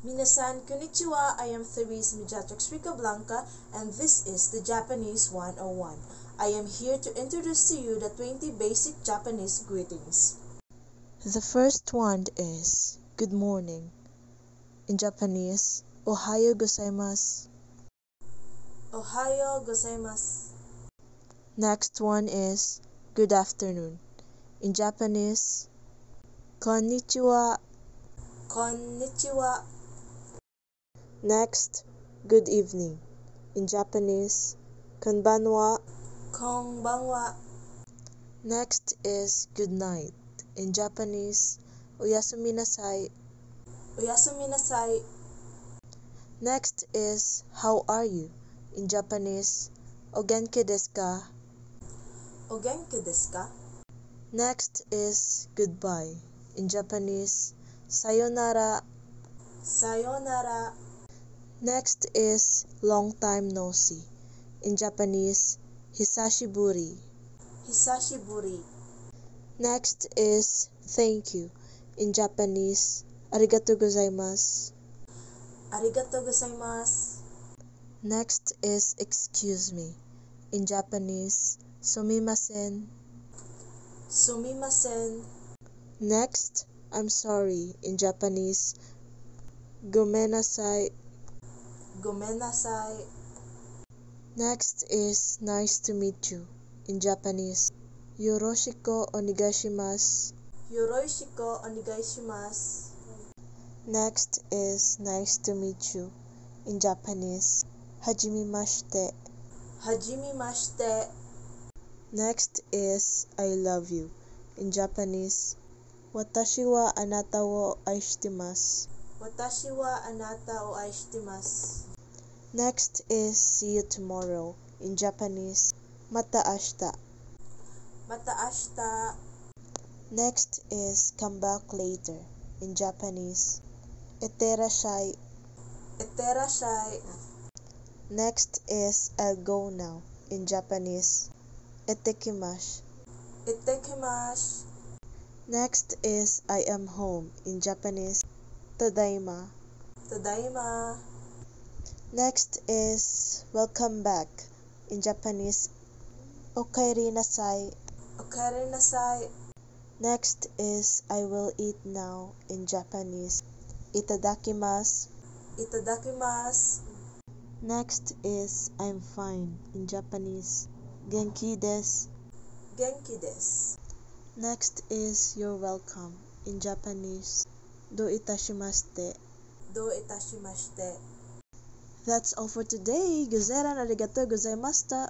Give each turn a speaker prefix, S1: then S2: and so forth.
S1: Minasan konnichiwa, I am Therese Mediatrix Ricablanca, and this is the Japanese 101. I am here to introduce to you the 20 basic Japanese greetings.
S2: The first one is good morning. In Japanese, Ohayo gozaimasu.
S1: Ohayo gozaimasu.
S2: Next one is good afternoon. In Japanese, konnichiwa.
S1: Konnichiwa.
S2: Next, good evening. In Japanese, konbanwa.
S1: Konbanwa.
S2: Next is good night. In Japanese, oyasumi nasai.
S1: Oyasumi nasai.
S2: Next is how are you? In Japanese, o genki desu ka?
S1: O genki desu ka?
S2: Next is goodbye. In Japanese, sayonara.
S1: Sayonara.
S2: Next is long time no see. In Japanese, hisashiburi.
S1: Hisashiburi.
S2: Next is thank you. In Japanese, arigatou gozaimasu.
S1: Arigatou gozaimasu.
S2: Next is excuse me. In Japanese, sumimasen.
S1: Sumimasen.
S2: Next, I'm sorry. In Japanese, gomenasai.
S1: Gomenasai.
S2: Next is nice to meet you. In Japanese, yoroshiku onegaishimasu.
S1: Yoroshiku onegaishimasu.
S2: Next is nice to meet you. In Japanese, hajimemashite.
S1: Hajimemashite.
S2: Next is I love you. In Japanese, watashi wa anata wo aishitemasu.
S1: Watashi wa anata o aishitemasu.
S2: Next is see you tomorrow. In Japanese, mata ashita.
S1: Mata ashita.
S2: Next is come back later. In Japanese, itterashai.
S1: Itterashai.
S2: Next is I'll go now. In Japanese, ittekimasu.
S1: Ittekimasu.
S2: Next is I am home. In Japanese, tadaima.
S1: Tadaima.
S2: Next is welcome back. In Japanese, okaeri nasai.
S1: Okaeri nasai.
S2: Next is I will eat now. In Japanese, itadakimasu.
S1: Itadakimasu.
S2: Next is I'm fine. In Japanese, genki desu.
S1: Genki desu.
S2: Next is you're welcome. In Japanese, do itashimashite.
S1: Do itashimashite.
S2: That's all for today. Gozeran arigatou gozaimashita.